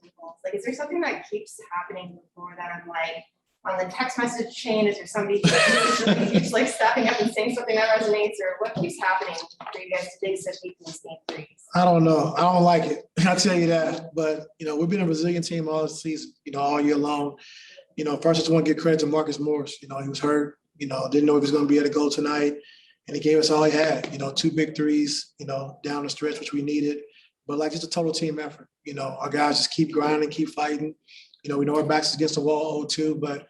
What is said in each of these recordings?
tables? Like, is there something that keeps happening before them? Like on the text message chain, is there somebody who's like stepping up and saying something that resonates, or what keeps happening for you guys to dig so deep in these game threes? I don't know. I don't like it. I'll tell you that. But, we've been a resilient team all season, all year long. First, I just want to give credit to Marcus Morris. He was hurt, didn't know if he was going to be able to go tonight. And he gave us all he had, 2 big threes, down the stretch, which we needed. But like, it's a total team effort. Our guys just keep grinding, keep fighting. We know our backs is against the wall 0-2, but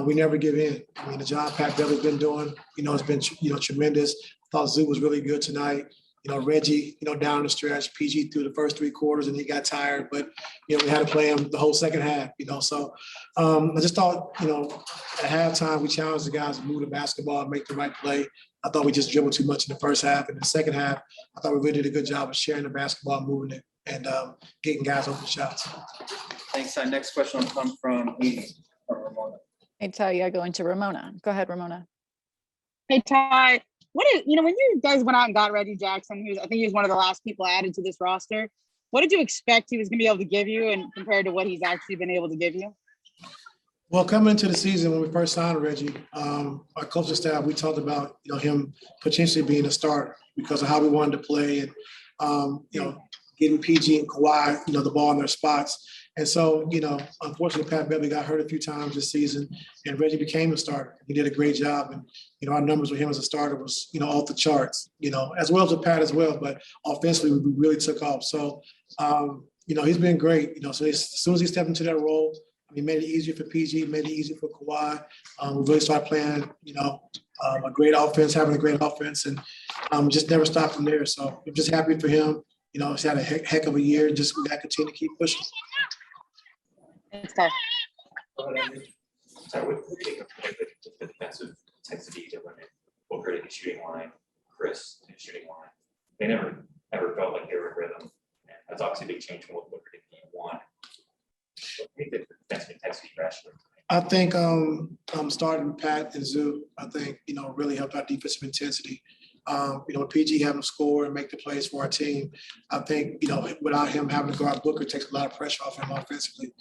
we never give in. I mean, the job Pat Beverly's been doing, has been, tremendous. I thought Zoo was really good tonight. Reggie, down the stretch, PG through the first 3 quarters and he got tired, but, we had to play him the whole second half, So I just thought, at halftime, we challenged the guys to move the basketball and make the right play. I thought we just dribbled too much in the first half. In the second half, I thought we really did a good job of sharing the basketball, moving it, and getting guys open shots. Thanks. Our next question will come from Ramona. Hey, Ty, yeah, going to Ramona. Go ahead, Ramona. Hey, Ty. When you guys went out and got Reggie Jackson, I think he was one of the last people added to this roster. What did you expect he was going to be able to give you, and compared to what he's actually been able to give you? Well, coming into the season, when we first signed Reggie, our coaching staff, we talked about, him potentially being a starter because of how we wanted to play and, getting PG and Kawhi, the ball in their spots. And so, unfortunately, Pat Beverly got hurt a few times this season, and Reggie became a starter. He did a great job, and our numbers with him as a starter was, off the charts. As well as with Pat as well. But offensively, we really took off. So, he's been great. So as soon as he stepped into that role, he made it easier for PG, made it easier for Kawhi. We really started playing, a great offense, having a great offense, and just never stopped from there. So I'm just happy for him. He's had a heck of a year. Just we got to continue to keep pushing. Thanks, Ty. Sorry, what do you think of the defensive intensity that went in Booker to the shooting line, Chris to the shooting line? They never ever felt like they were in rhythm. And that's obviously a big change from what Booker did in game 1. So I think the defensive intensity rationally. I think starting Pat and Zoo, I think, really helped our defensive intensity. With PG having to score and make the plays for our team, I think, without him having to guard Booker takes a lot of pressure off him offensively.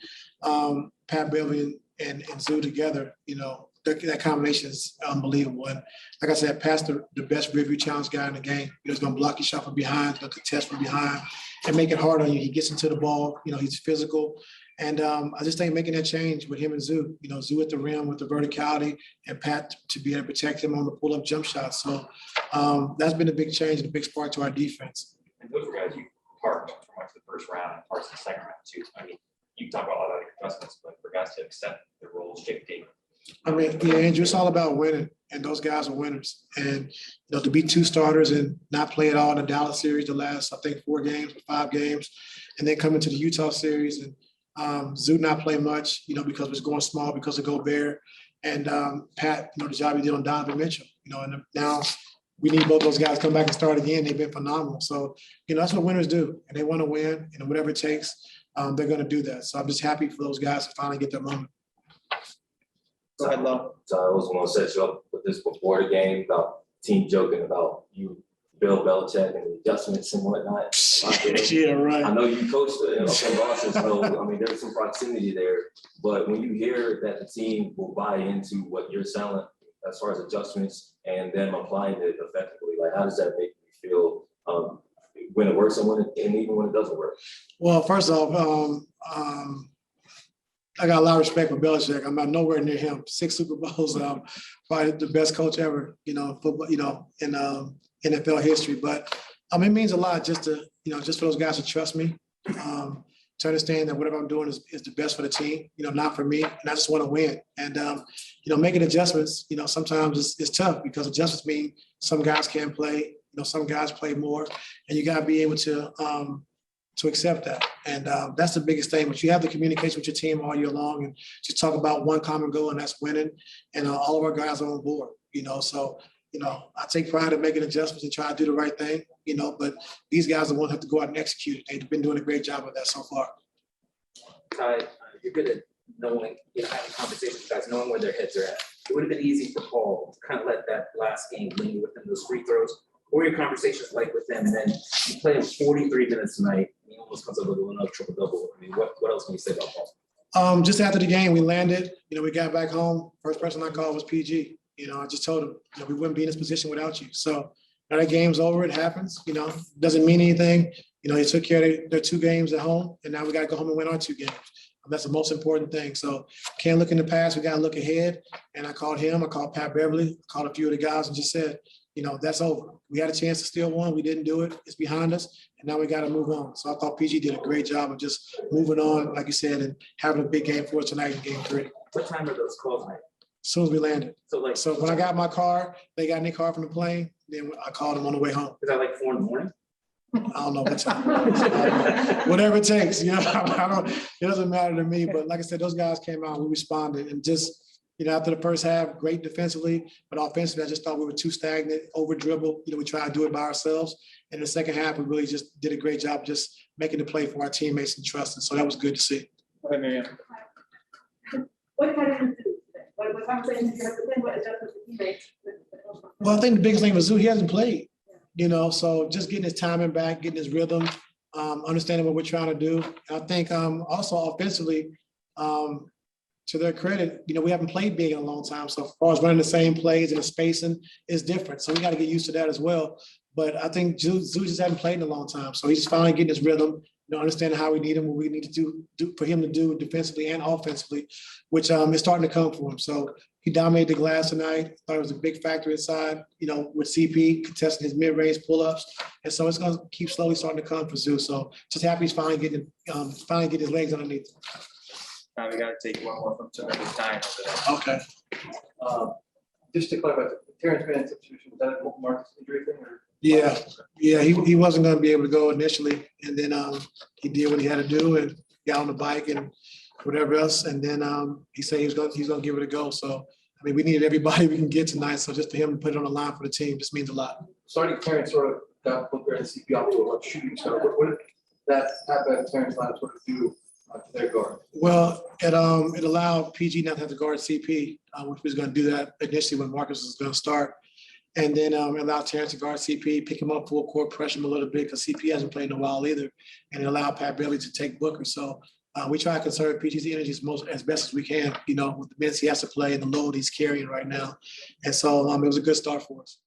Pat Beverly and Zoo together, that combination is unbelievable. And like I said, Pat's the best review challenge guy in the game. He's going to block your shot from behind, he's going to contest from behind, and make it hard on you. He gets into the ball, he's physical. And I just think making that change with him and Zoo, Zoo at the rim with the verticality and Pat to be able to protect him on the pull-up jump shots. So that's been a big change and a big spark to our defense. And those were guys you parked for much of the first round and parts of the second round too. I mean, you talk about a lot of your adjustments, but for guys to accept the roles, Jake Davis. I mean, yeah, Andrew, it's all about winning, and those guys are winners. And to be 2 starters and not play at all in the Dallas series, the last, I think, 4 games or 5 games, and then come into the Utah series and Zoo not play much, because it was going small because of Gobert, and Pat, the job he did on Donovan Mitchell, and now we need both those guys to come back and start again. They've been phenomenal. So, that's what winners do, and they want to win, and whatever it takes, they're going to do that. So I'm just happy for those guys to finally get their moment. Go ahead, Lo. So I was going to set you up with this before the game about team joking about you, Bill Belichick, and the adjustments and whatnot. Yeah, right. I know you coached from Boston, so I mean there's some proximity there. But when you hear that the team will buy into what you're selling as far as adjustments and then applying it effectively, like how does that make you feel when it works and even when it doesn't work? Well, first off, I got a lot of respect for Belichick. I'm not nowhere near him. 6 Super Bowls, probably the best coach ever, football, in NFL history. But it means a lot just to, just for those guys to trust me, to understand that whatever I'm doing is the best for the team, not for me. And I just want to win. And, making adjustments, sometimes it's tough because adjustments mean some guys can't play, some guys play more, and you got to be able to accept that. And that's the biggest thing. But you have the communication with your team all year long and just talk about one common goal, and that's winning. And all of our guys are on board, So, I take pride in making adjustments and try to do the right thing, but these guys are the ones who have to go out and execute it. They've been doing a great job of that so far. Ty, you're good at knowing, having conversations with guys, knowing where their heads are at. It would have been easy for Paul to kind of let that last game linger within those free throws. What were your conversations like with them? And then you play 43 minutes tonight, you only almost comes up with another triple double. I mean, what else can you say about Paul? Just after the game, we landed, we got back home. First person I called was PG. I just told him, we wouldn't be in this position without you. So now that game's over, it happens, doesn't mean anything. He took care of their 2 games at home, and now we got to go home and win our 2 games. That's the most important thing. So can't look in the past, we got to look ahead. And I called him, I called Pat Beverly, called a few of the guys and just said, that's over. We had a chance to steal one. We didn't do it. It's behind us. And now we got to move on. So I thought PG did a great job of just moving on, like you said, and having a big game for us tonight in game 3. What time are those calls made? As soon as we landed. So So when I got my car, they got in their car from the plane. Then I called them on the way home. is that like 4 in the morning? I don't know what time. Whatever it takes, I don't, it doesn't matter to me. But like I said, those guys came out, we responded, and just, after the first half, great defensively, but offensively, I just thought we were too stagnant, over dribble. We tried to do it by ourselves. In the second half, we really just did a great job just making the play for our teammates and trusting. So that was good to see. Go ahead, Miriam. What kind of do today? What conversations you have with him? What adjustments did he make? Well, I think the biggest thing was Zoo, he hasn't played, so just getting his timing back, getting his rhythm, understanding what we're trying to do. I think also offensively, to their credit, we haven't played big in a long time. So as far as running the same plays and the spacing is different. So we got to get used to that as well. But I think Zoo just hasn't played in a long time. So he's finally getting his rhythm, understanding how we need him, what we need to do for him to do defensively and offensively, which is starting to come for him. So he dominated the glass tonight. Thought it was a big factor inside, with CP contesting his mid-range pull-ups. And so it's going to keep slowly starting to come for Zoo. So just happy he's finally getting his legs underneath him. Now we got to take one more from Senator Stein. Okay. Just to clarify, the Terrence Mann substitution, was that a Marcus injury thing or? Yeah, he wasn't going to be able to go initially, and then he did what he had to do and got on the bike and whatever else, and then he said he's going to give it a go. So we needed everybody we can get tonight. So just for him to put it on the line for the team just means a lot. Starting Terrence sort of got Booker and CP off to a rough shooting start. What did that half Terrence line sort of do to their guard? Well, it allowed PG not to have to guard CP, which was going to do that initially when Marcus was going to start. And then it allowed Terrence to guard CP, pick him up full court, pressure him a little bit because CP hasn't played in a while either. And it allowed Pat Bailey to take Booker. So we try to conserve PG's energy as best as we can, with the minutes he has to play and the load he's carrying right now. And so it was a good start for us.